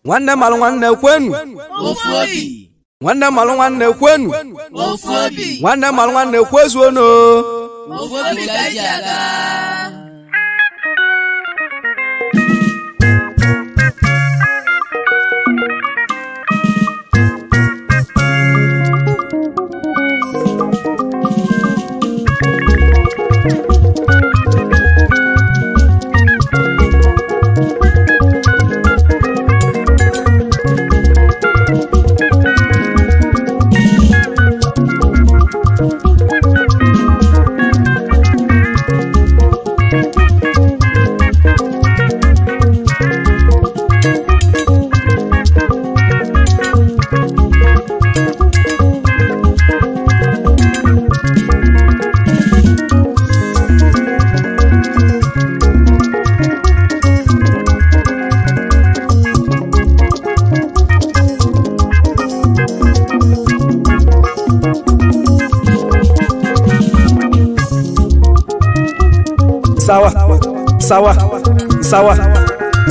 nwanne malụ nwanne kwenu ofu obi nwanne malụ nwanne kwenu ofu obi nwanne malụ nwanne kwezuono ofu obi ka ji aga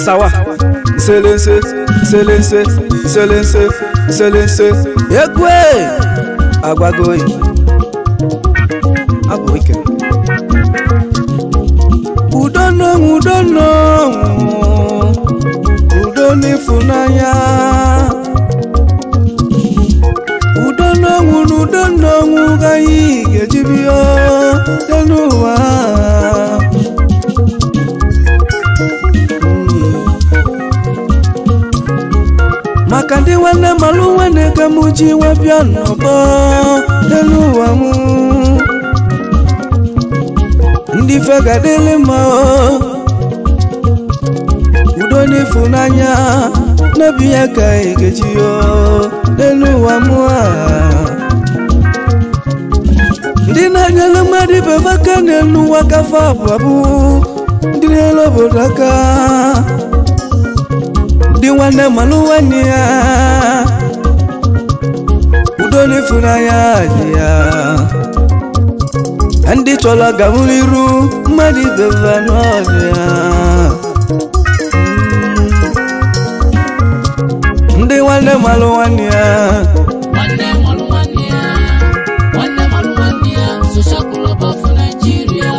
sawa selense ekwe agwagoyi aboike udo n'ifunanya udo gayi gejibio denuwa maka ndị nwanne malụ nwanne ka mụ ji webịa n'ọbọ n'elu ụwa mụ ndị fegadịlị mma udo n'ifunanya n'obi ya ka egeji n'elu ụwa mụ ndị na-anyere mmadụ ibe maka n'elu ụwa kafa abụ ndị n'elu obodo aka di nwanne malụ nwanne ya udo n'ifunanya dị ya ndị chọrọ gaburiru mmadụ ibeva n'ọdụ ya ndị nwanne malụ nwanne ya Social Club of Nigeria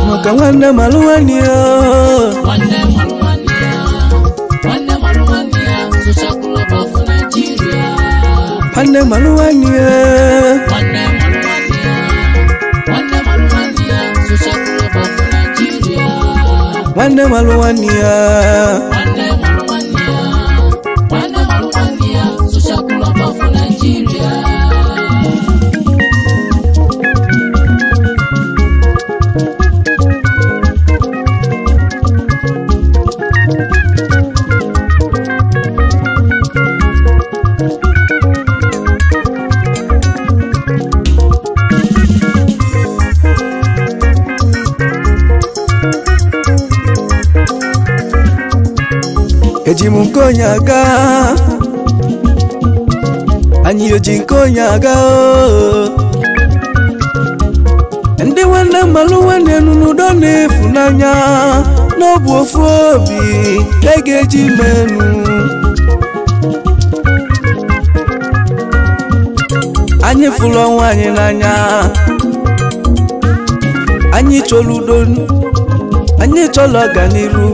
maka nwanne malụ nwanne ya Wanne maluwania Social Club of Nigeria Wanne maluwania Social Club of Nigeria Ejimunkonyaga Anyi ojinkonyaga Ndi nwanne malụ nwanne n'udo n'ifunanya n'obu ofu obi egeji menu Anyị fụlụ onwe anyị n'anya Anyị chọrọ udo Anyị chọrọ ọganiru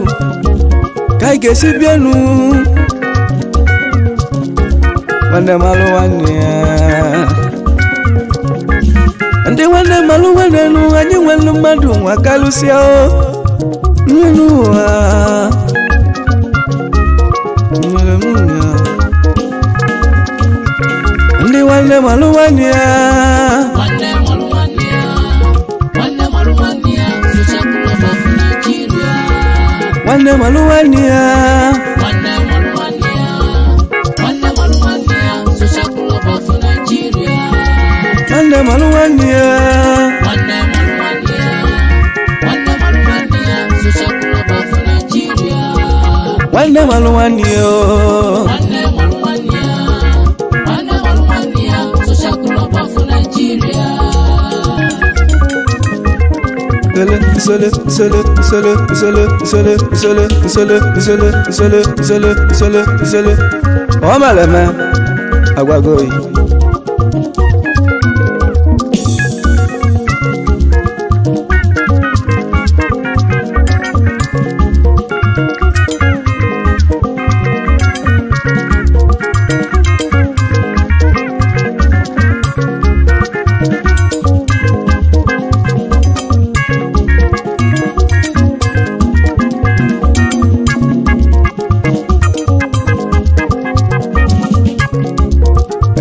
Kai gesi bienu Wanne malụ nwanne Ndị nwanne malụ nwanne nụ anyị nwere mmadụ nwa kalụsịa Nwenu ụwa Ndị nwanne malụ nwanne Wanne maluwania Social Club of Nigeria Wanne maluwania Social Club of Nigeria Wanne maluwania Social Club of Nigeria Omaleme agwagoyi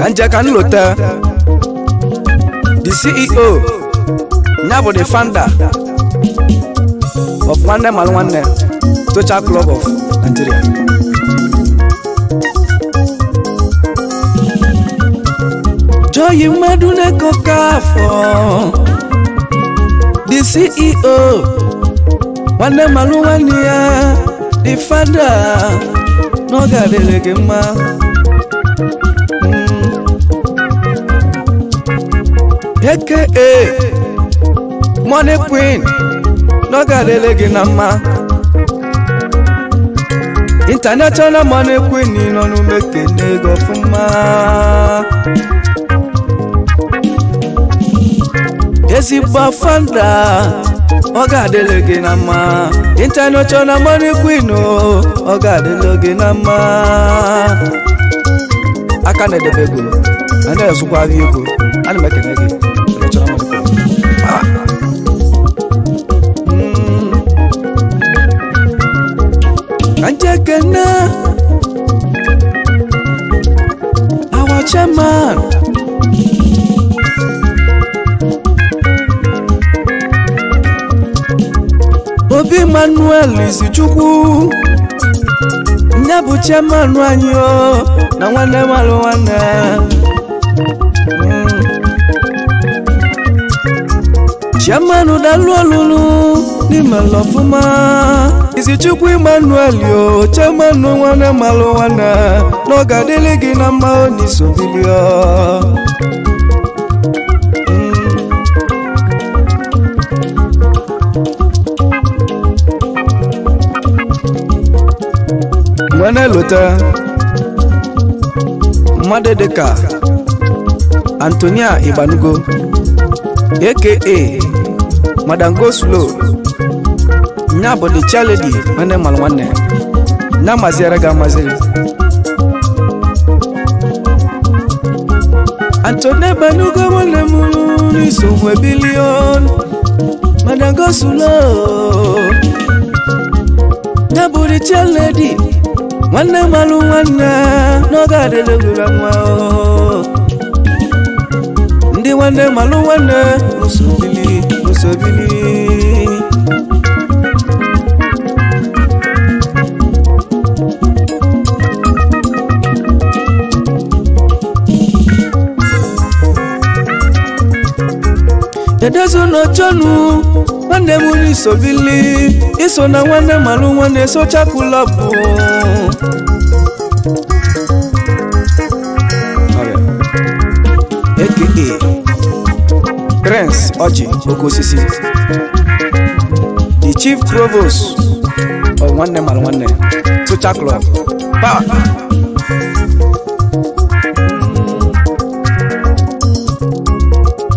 Anja Kanulota, the CEO, Nyabo the founder of One Mal One Social Club of Nigeria. Joy Madune Kokafo, the CEO, One Mal One the founder, no Gadelegema. AKA Money Queen no gadelegi nama International Money Queen no no make nego fuma Yesi bafanda o gadelegi nama International Money Queen no o gadelegi nama Akane de bego ande yasukwa viego ane make negi Anjakana, our chairman, Obi Manuel Isichukwu, Nyabu chairman wanyo, na wane malo wane. Chairman udalulu ni malofuma Isichukwu Emmanuel yo chairman wane malo wane no gadelegi na mao ni sobilio Mwane lota Madedeka Antonia Ibanugo AKA Madam Go Slow Nyabo the Chaledi Mane Malwane Na Maziara Gamaziri Antonia Banugo Malemuni Somwe billion Madam Go Slow Nyabo the Chaledi Mane Malwane No Gade Leguramao Ndi Wane Malwane Musobili Edezo no chonu Wane muni sobili Iso na wane malu wane socha kulabu AKA Prince Oji Okosisi the Chief Provost of One Mal One Social Club Power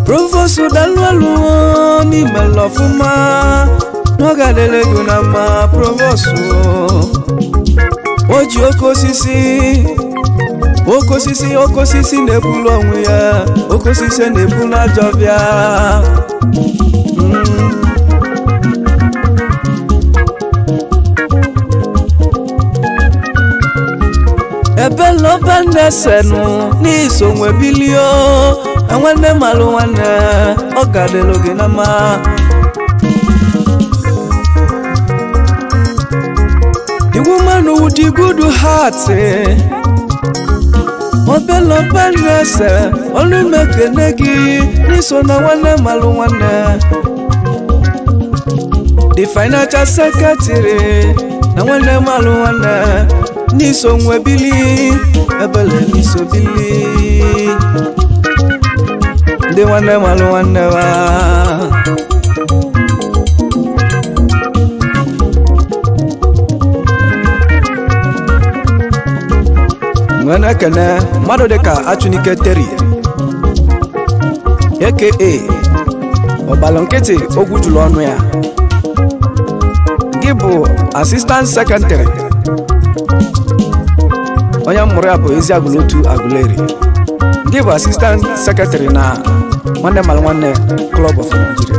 Provost Udalwalu ni malofuma no gadelegu na ma Provost Oji Okosisi nebulu onwe ya Okosisi nebulu ajobia Ebe loba nesenu ni sonwe bilio Anwane malu wane ogadelogi na ma The woman with the good heart Obelo banese olu mekenegi niso na wane malu wane The financial secretary na wane malu wane niso nwebili ebele niso bili De wane malu wane wa Enwena kene mmadụ dịka Achụnike Terry aka ọbalụ nkịtị ogwu jụrụ ọnụ ya gị bụ Assistant Secretary onye mmụrụ ya bụ Eziagụlotu Aguleri gị bụ Assistant Secretary na Nwanne Malụ Nwanne Club of Nigeria.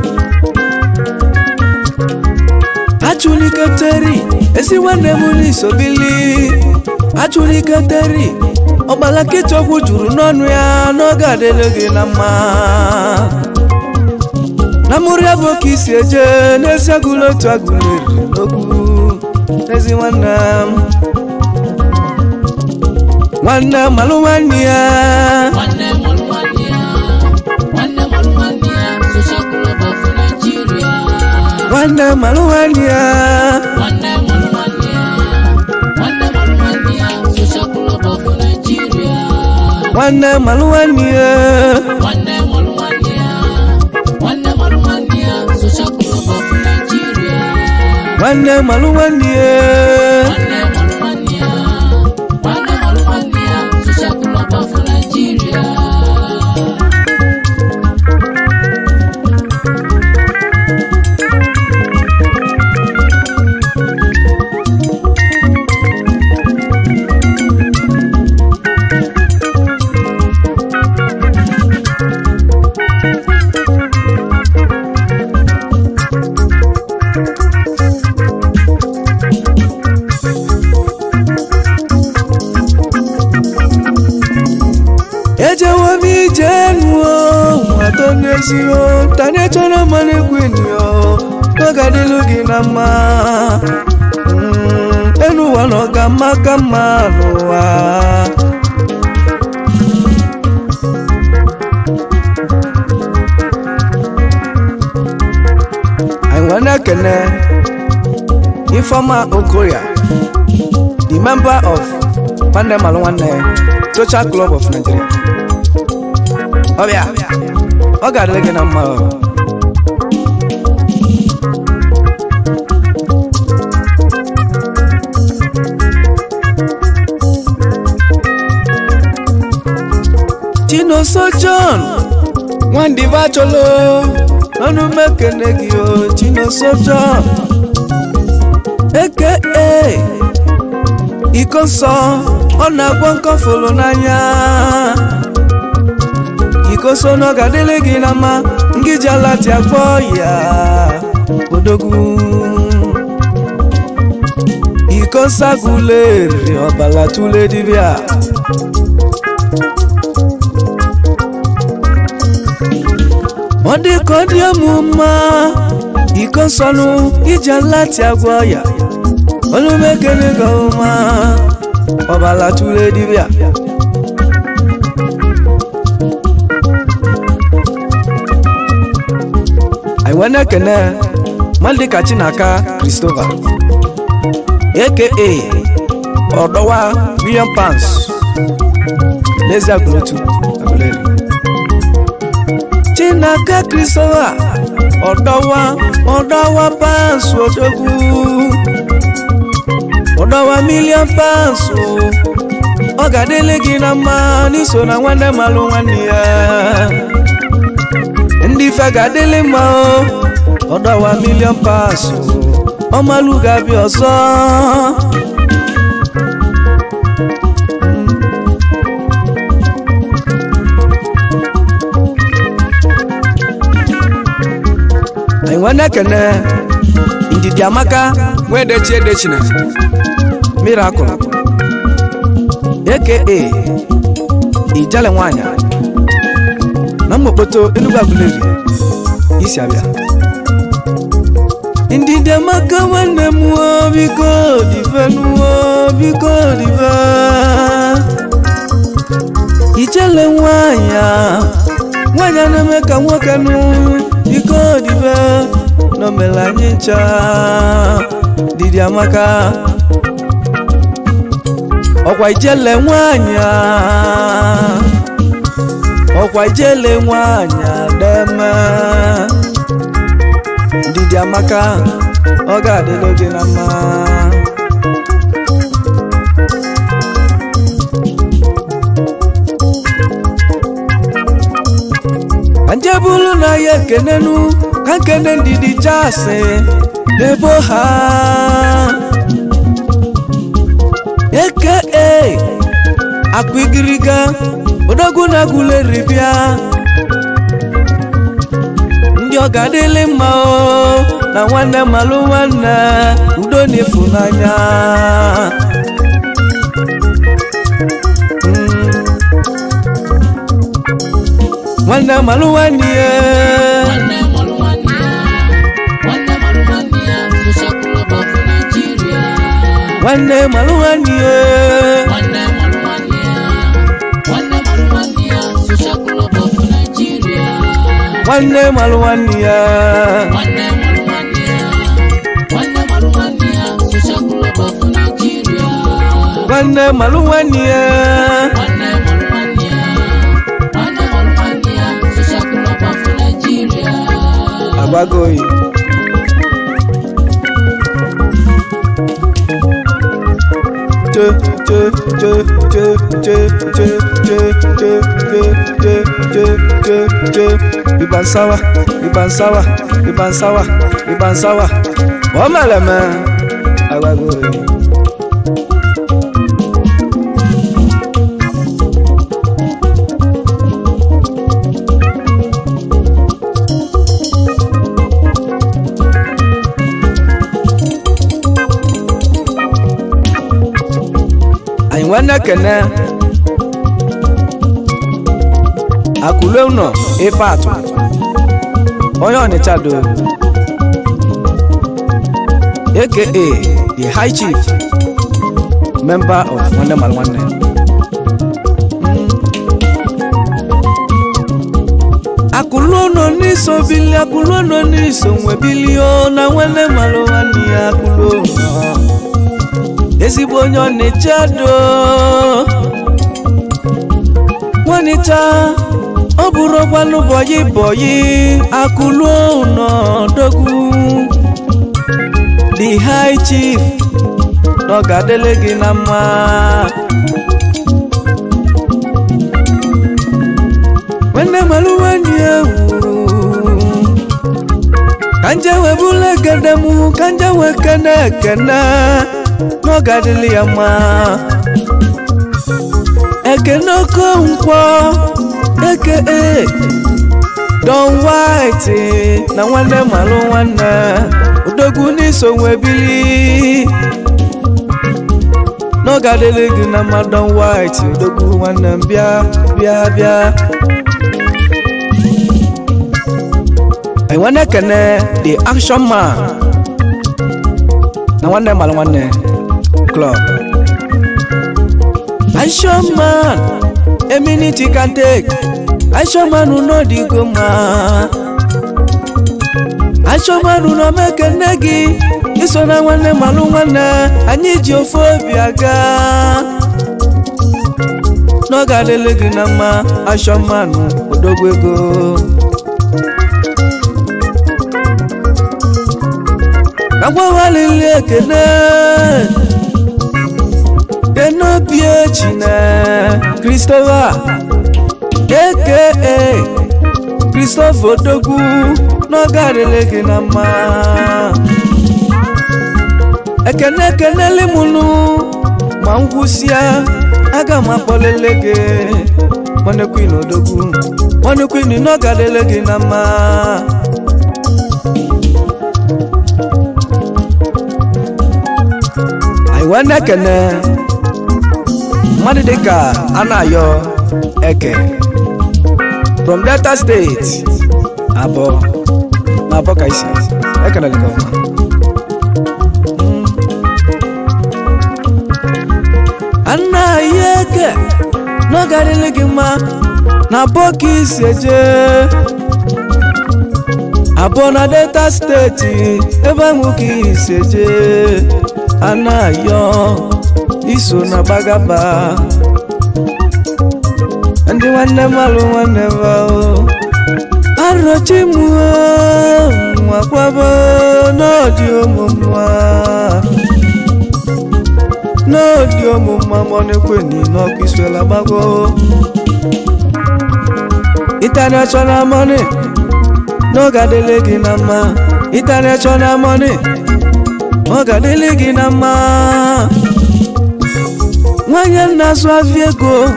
Achụnike Terry ezi nwanne m n'isobili Achụnike Terry ọgbala nkịtị ogwu juru n'ọnụ ya n'oge adịghị gị na mma na mụrụ ya bụ ka isi eje n'Eziagụlotu Aguleri n'okwu ezi nwanne m Nwanne Malụ Nwanne ya Nwanne Malụ Nwanne ya Nwanne Malụ Nwanne ya Nwanne Malụ Nwanne ya Ejewo tane chọrọ mmanụ egwenyo n'oge adịlụ gị na mma elu ụwa na ọga mma ka mma n'ụwa anyị nwe na-ekene Ifeoma Okoya, the member of Nwanne Malụ Nwanne Social Club of Nigeria. Ọbịa ọ ga-adịrị gị na mma Chinoso John Nwandiva Cholo ọnụ mekene gị o Chinoso John aka iko nsọ ọ na-agwọ nkọfụlụ n'anya iko so no gadele gị na mma ngiji alati agwọ ya odogwu iko Aguleri ọbala tule dibịa ọ dị ka ọ dị ọmụma iko nsọnụ iji alati agwọ ya olumekene gị ọma ọbala tule dibịa I wanna kene Maldika Chinaka Christopher aka Odowa million pounds N'Eziagụlotu Aguleri Chinaka Christopher Odowa pounds odogwu Odowa million pounds ọ ga-adịlị gị na mma n'iso na Nwanne Malụ Nwanne ya ndị ife ga-adịlị mma Odowa million pounds ọmalụ ga-abịa ọzọ anyị nwe na-ekene Ndidi Amaka wee dechie dechina Miracle aka Ijele Nwanyị na Mokpoto Enugu Aguleri isi abịa Ndidi Amaka nwanne m biko dive Ijele Nwanyị na-eme ka nwoke nụ biko dive no melanye ncha Ndidi Amaka ọkwa Ijele Nwanyị deme Ndidi Amaka ọ ga-adịlị gị na mma bulu na ye kenenu kan kenen didi jase debo ha eke akwigiriga odogu na gule ribia ndi ogadele mma o na nwanne malu nwanne udo n'efunanya nwanne malu nwanne nwanne malu nwanne nwanne malu nwanne ya nwanne malu nwanne ya agbagoyi Ibansawa omeleme agbagoyi wana kene akule uno ifatu oyo ni chado aka the high chief member of Wande Malwanne akulono ni sobili akulono ni sonwebilio na Wande Malwanne akulono ezigbo onye n'echado nwanita ọ bụrụ ọgwanụ bọyị akụlụ n'ọdọgwu the high chief n'ọgadele gị na mma Wande Malwanne ewu kanje webule gedemu kanje wekene n'ọgadele ya mma ekenoko nkwo eke Don White na Wande Malwanne odogwu n'iso nwebili n'ọgadele gị na mma Don White odogwu nwanne m bịa I wanna connect the action man na Wande Malwanne club action man a minute you can take action man who know the goma action man who know make a negi this one I Wande Malwanne I need your phobia ga no gadele gị na mma action man odogwego Agwawalili ekene Kenopie chine Christopher aka Christopher odogwu n'ọgadele gị na mma ekene limunu ma ngwụsịa aga m akpọlele gị Money Queen odogwu Money Queen n'ọgadele gị na mma Wande kene mmadụ dịka Anayo Eke from Delta State Abo ka isi ekene dị gọvanọ Anayo Eke n'ọgadele gị mma na Abo ka isi eje Abo na Delta State ebe ahụ ka isi eje Anayo iso na bagaba ndị Wande Malwanne bao arochimu nwakwabo n'odi omumma Money Queen n'ọkụ isuela gbago international money no gadelegi nama international money no gadelegi nama nwanye nasu afiego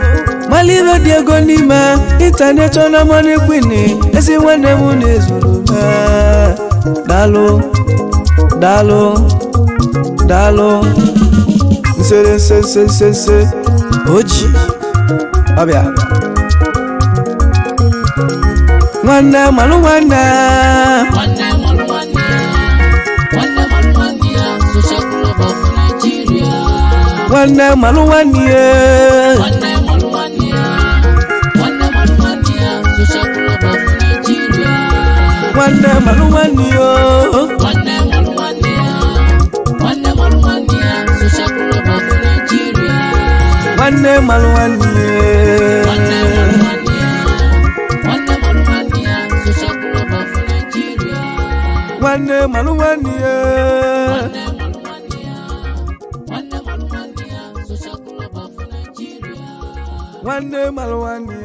malibe diego nime international money queen esi wene mu nezulu dalo se oji abia Wanna malu wanna social club of Nigeria. Wanna malu wanna social club of Nigeria. Wanna malu wanna social club of Nigeria. Wanna malu Wanne maluwania social club of Nigeria. Wanne maluwania